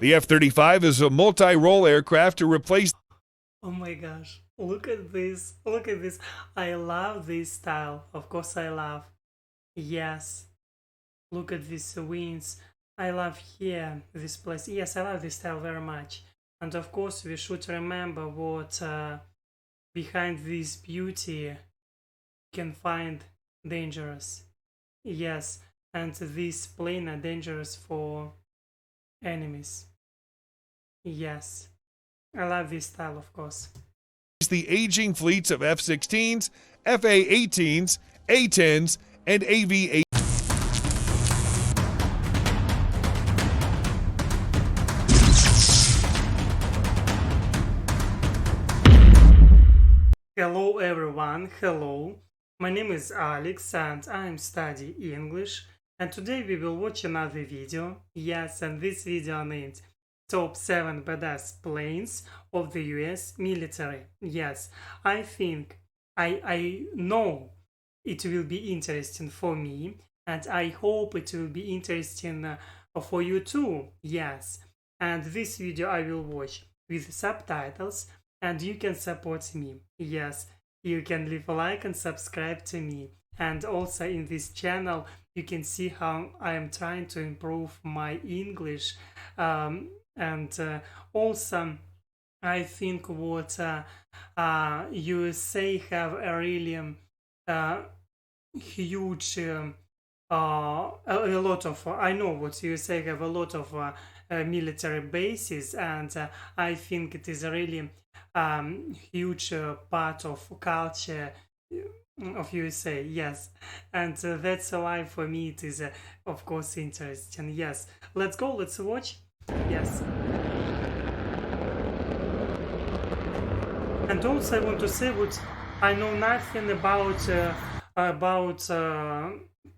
The F-35 is a multi-role aircraft to replace. Oh my gosh, look at this, look at this. I love this style, of course I love. Yes, look at these wings. I love here, this place. Yes, I love this style very much. And of course we should remember what behind this beauty can find dangerous. Yes, and this plane are dangerous for enemies. Yes, I love this style, of course. The aging fleets of F-16s, FA-18s, A-10s, and AV-8. Hello everyone, hello. My name is Alex and I'm studying English, and today we will watch another video. Yes, and this video named Top 7 Badass Planes of the US Military. Yes, I think I know it will be interesting for me, and I hope it will be interesting for you too. Yes, and this video I will watch with subtitles, and you can support me. Yes, you can leave a like and subscribe to me. And also in this channel you can see how I am trying to improve my English. Also I think what USA have a really huge a lot of I know what USA have a lot of military bases, and I think it is a really huge part of culture of USA. Yes, and that's why for me it is of course interesting. Yes, let's go, let's watch. Yes, and also I want to say what I know nothing about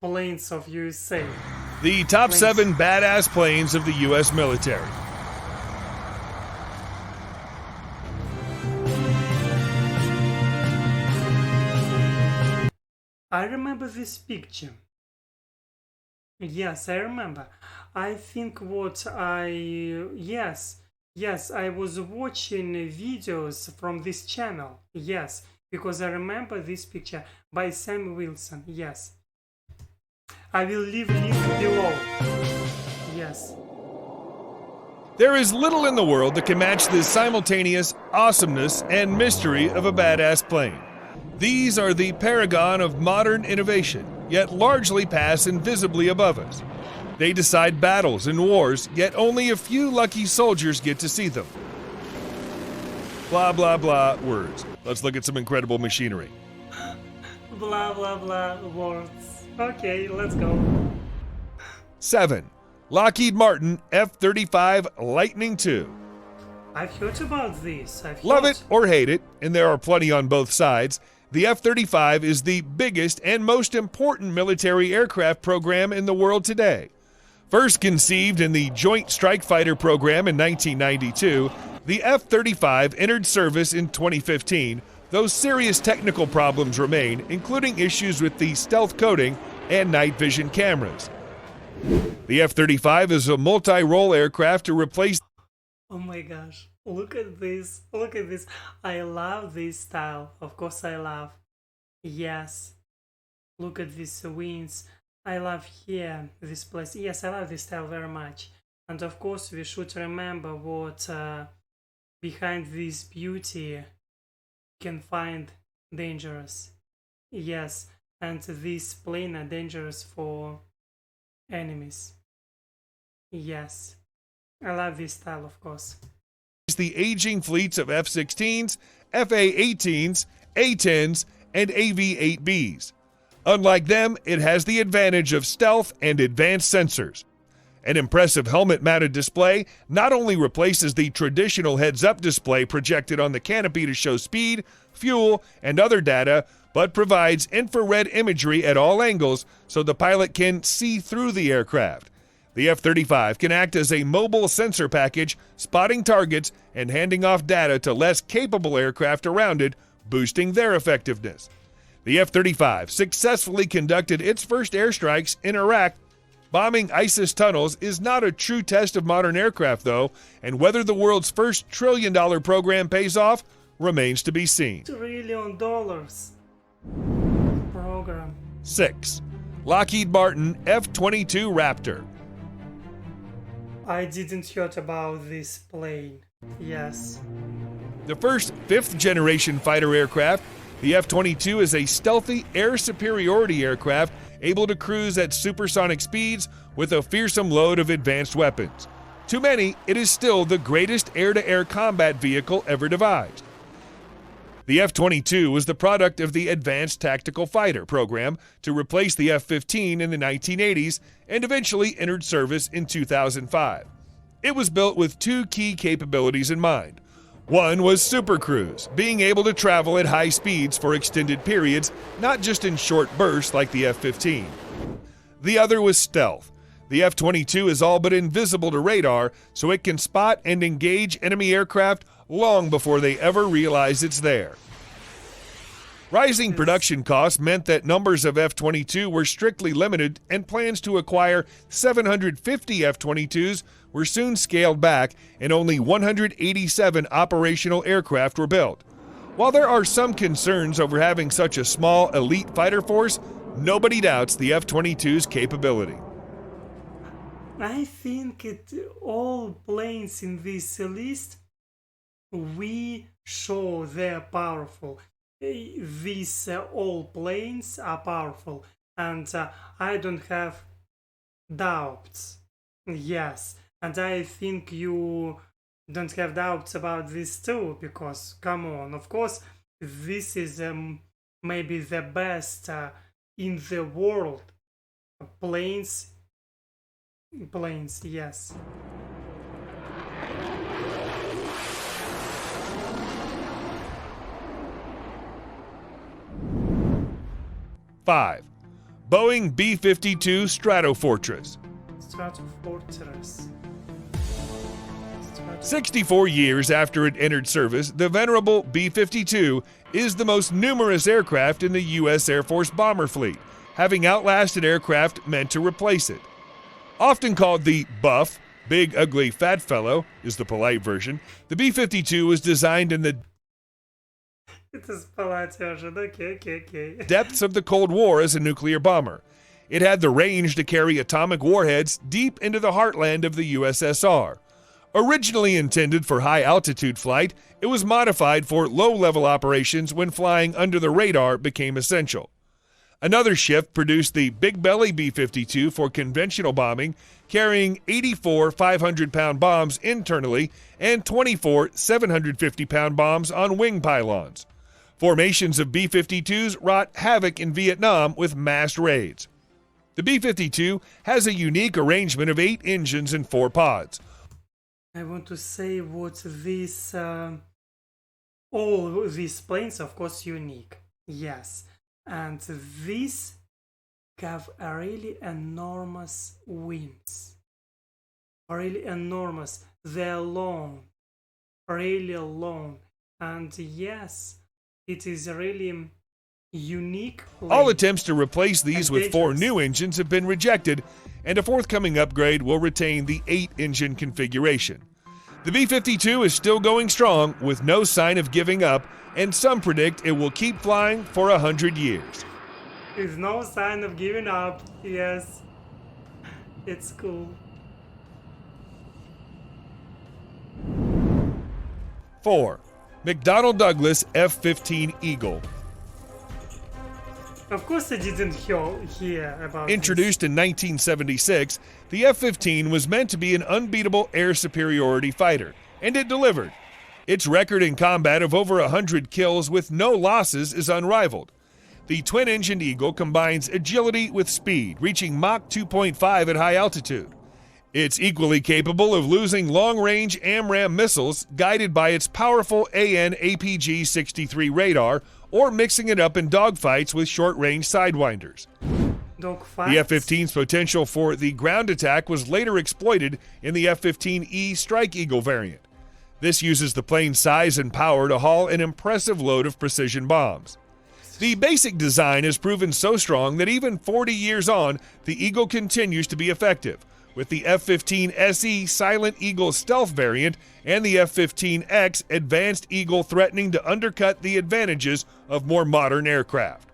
planes of USA. The top 7 badass planes of the U.S. military. I remember this picture. Yes, I remember. I think what yes, I was watching videos from this channel. Yes, because I remember this picture by Sam Wilson. Yes. I will leave link below. Yes. There is little in the world that can match the simultaneous awesomeness and mystery of a badass plane. These are the paragon of modern innovation, yet largely pass invisibly above us. They decide battles and wars, yet only a few lucky soldiers get to see them. Blah, blah, blah words. Let's look at some incredible machinery. Blah, blah, blah words. Okay, let's go. 7. Lockheed Martin F-35 Lightning II. I've heard about this. Love it or hate it, and there are plenty on both sides, the F-35 is the biggest and most important military aircraft program in the world today. First conceived in the Joint Strike Fighter program in 1992, the F-35 entered service in 2015, though serious technical problems remain, including issues with the stealth coating and night vision cameras. The F-35 is a multi-role aircraft to replace. Oh my gosh, look at this, look at this. I love this style, of course I love. Yes, look at these wings. I love here, this place. Yes, I love this style very much. And of course we should remember what behind this beauty can find dangerous. Yes, and this plane are dangerous for enemies. Yes, I love this style, of course. The aging fleets of F-16s, FA-18s, A-10s, and AV-8Bs. Unlike them, it has the advantage of stealth and advanced sensors. An impressive helmet-mounted display not only replaces the traditional heads-up display projected on the canopy to show speed, fuel, and other data, but provides infrared imagery at all angles so the pilot can see through the aircraft. The F-35 can act as a mobile sensor package, spotting targets and handing off data to less capable aircraft around it, boosting their effectiveness. The F-35 successfully conducted its first airstrikes in Iraq Bombing ISIS tunnels is not a true test of modern aircraft, though, and whether the world's first trillion-dollar program pays off remains to be seen. $1 trillion program. 6. Lockheed Martin F-22 Raptor. I didn't heard about this plane. Yes. The first fifth-generation fighter aircraft, the F-22 is a stealthy air superiority aircraft able to cruise at supersonic speeds with a fearsome load of advanced weapons. To many, it is still the greatest air-to-air combat vehicle ever devised. The F-22 was the product of the Advanced Tactical Fighter program to replace the F-15 in the 1980s and eventually entered service in 2005. It was built with two key capabilities in mind. One was supercruise, being able to travel at high speeds for extended periods, not just in short bursts like the F-15. The other was stealth. The F-22 is all but invisible to radar, so it can spot and engage enemy aircraft long before they ever realize it's there. Rising production costs meant that numbers of F-22 were strictly limited, and plans to acquire 750 F-22s were soon scaled back, and only 187 operational aircraft were built. While there are some concerns over having such a small elite fighter force, nobody doubts the F-22's capability. I think all planes in this list, we show they're powerful. These all planes are powerful, and I don't have doubts. Yes, and I think you don't have doubts about this too, because come on, of course, this is maybe the best in the world. Planes, yes. 5. Boeing B-52 Stratofortress. 64 years after it entered service, the venerable B-52 is the most numerous aircraft in the U.S. Air Force bomber fleet, having outlasted aircraft meant to replace it. Often called the Buff, Big Ugly Fat Fellow is the polite version, the B-52 was designed in the It is polite version. Okay. depths of the Cold War as a nuclear bomber. It had the range to carry atomic warheads deep into the heartland of the USSR. Originally intended for high-altitude flight, it was modified for low-level operations when flying under the radar became essential. Another shift produced the Big Belly B-52 for conventional bombing, carrying 84 500-pound bombs internally and 24 750-pound bombs on wing pylons. Formations of B-52s wrought havoc in Vietnam with massed raids. The B-52 has a unique arrangement of 8 engines and 4 pods. I want to say what this all these planes, of course, unique. Yes, and these have a really enormous wings. Really enormous. They're long, really long, and yes, it is really unique plane. All attempts to replace these with 4 dangerous. new engines have been rejected, and a forthcoming upgrade will retain the 8-engine configuration. The B-52 is still going strong with no sign of giving up, and some predict it will keep flying for 100 years. With no sign of giving up. Yes, it's cool. 4. McDonnell Douglas F15 Eagle. Of course, I didn't hear about Introduced in 1976, the F-15 was meant to be an unbeatable air superiority fighter, and it delivered. Its record in combat of over 100 kills with no losses is unrivaled. The twin-engined Eagle combines agility with speed, reaching Mach 2.5 at high altitude. It's equally capable of losing long-range AMRAAM missiles guided by its powerful AN/APG-63 radar, or mixing it up in dogfights with short-range sidewinders. Dogfights. The F-15's potential for the ground attack was later exploited in the F-15E Strike Eagle variant. This uses the plane's size and power to haul an impressive load of precision bombs. The basic design has proven so strong that even 40 years on, the Eagle continues to be effective, with the F15 SE Silent Eagle stealth variant and the F15X Advanced Eagle threatening to undercut the advantages of more modern aircraft.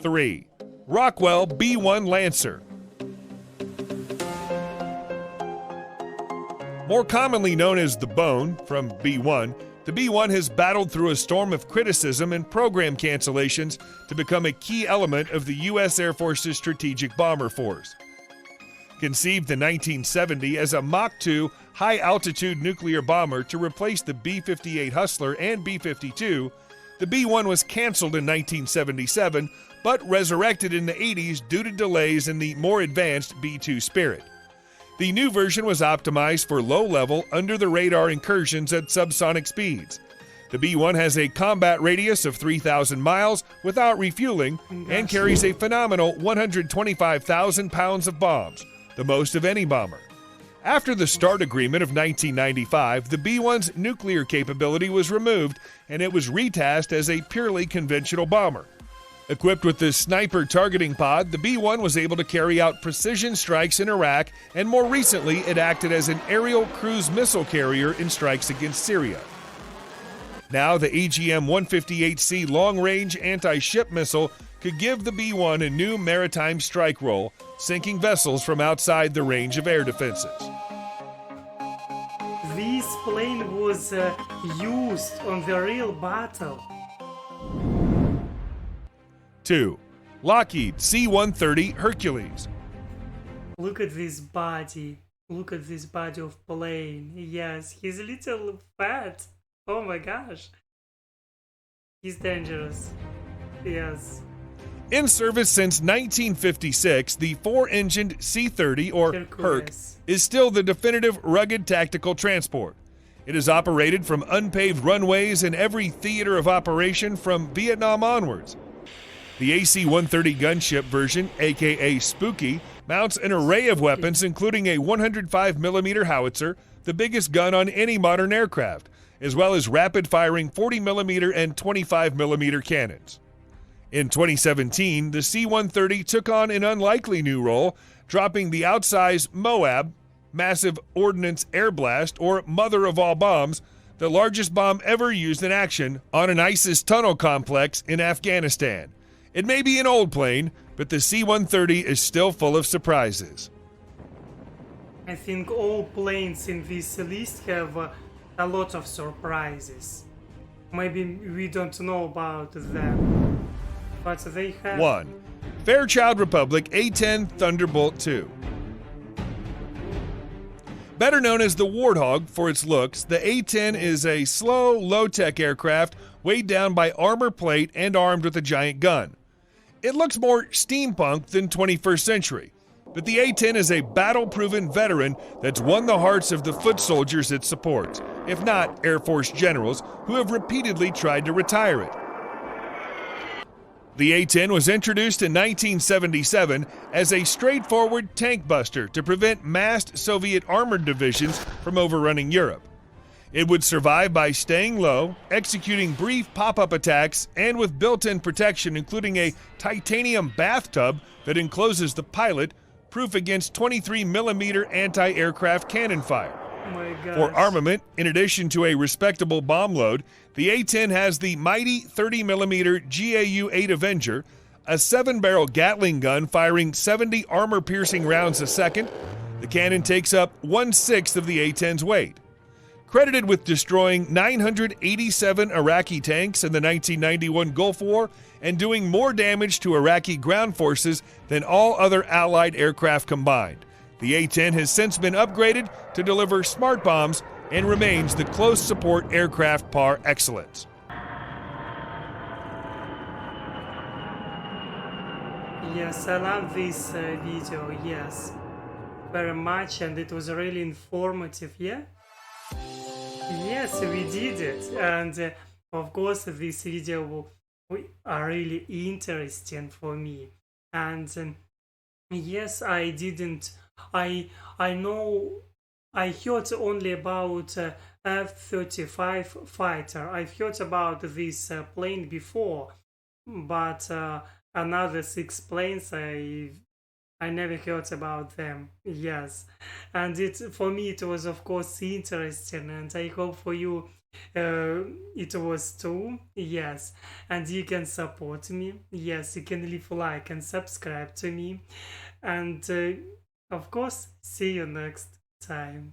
Three, Rockwell B-1 Lancer. More commonly known as the Bone, from B-1, the B-1 has battled through a storm of criticism and program cancellations to become a key element of the U.S. Air Force's strategic bomber force. Conceived in 1970 as a Mach 2 high-altitude nuclear bomber to replace the B-58 Hustler and B-52, the B-1 was canceled in 1977 but resurrected in the 80s due to delays in the more advanced B-2 Spirit. The new version was optimized for low-level, under-the-radar incursions at subsonic speeds. The B-1 has a combat radius of 3,000 miles without refueling and carries a phenomenal 125,000 pounds of bombs, the most of any bomber. After the START agreement of 1995, the B-1's nuclear capability was removed and it was retasked as a purely conventional bomber. Equipped with this sniper targeting pod, the B-1 was able to carry out precision strikes in Iraq, and more recently it acted as an aerial cruise missile carrier in strikes against Syria. Now the AGM-158C long-range anti-ship missile could give the B-1 a new maritime strike role, sinking vessels from outside the range of air defenses. This plane was used on the real battle. 2. Lockheed C130 Hercules. Look at this body. Look at this body of plane. Yes, he's a little fat. Oh my gosh. He's dangerous. Yes. In service since 1956, the four-engined C-30, or Herc, is still the definitive rugged tactical transport. It is operated from unpaved runways in every theater of operation from Vietnam onwards. The AC-130 gunship version, aka Spooky, mounts an array of weapons including a 105mm howitzer, the biggest gun on any modern aircraft, as well as rapid-firing 40mm and 25mm cannons. In 2017, the C-130 took on an unlikely new role, dropping the outsized Moab, Massive Ordnance Air Blast, or Mother of All Bombs, the largest bomb ever used in action, on an ISIS tunnel complex in Afghanistan. It may be an old plane, but the C-130 is still full of surprises. I think all planes in this list have a lot of surprises. Maybe we don't know about them, but they have. 1. Fairchild Republic A-10 Thunderbolt II. Better known as the Warthog for its looks, the A-10 is a slow, low-tech aircraft weighed down by armor plate and armed with a giant gun. It looks more steampunk than 21st century, but the A-10 is a battle-proven veteran that's won the hearts of the foot soldiers it supports, if not Air Force generals who have repeatedly tried to retire it. The A-10 was introduced in 1977 as a straightforward tank buster to prevent massed Soviet armored divisions from overrunning Europe. It would survive by staying low, executing brief pop-up attacks, and with built-in protection including a titanium bathtub that encloses the pilot, proof against 23mm anti-aircraft cannon fire. Oh my gosh. For armament, in addition to a respectable bomb load, the A-10 has the mighty 30mm GAU-8 Avenger, a 7-barrel Gatling gun firing 70 armor-piercing rounds a second. The cannon takes up 1/6 of the A-10's weight. Credited with destroying 987 Iraqi tanks in the 1991 Gulf War and doing more damage to Iraqi ground forces than all other Allied aircraft combined. The A-10 has since been upgraded to deliver smart bombs and remains the close support aircraft par excellence. Yes, I love this video, yes, very much, and it was really informative, yeah? Yes, we did it, and of course this video are really interesting for me, and yes, I know I heard only about F-35 fighter. I've heard about this plane before, but another six planes I never heard about them. Yes, and it for me it was of course interesting, and I hope for you it was too. Yes, and you can support me. Yes, you can leave a like and subscribe to me, and of course see you next time.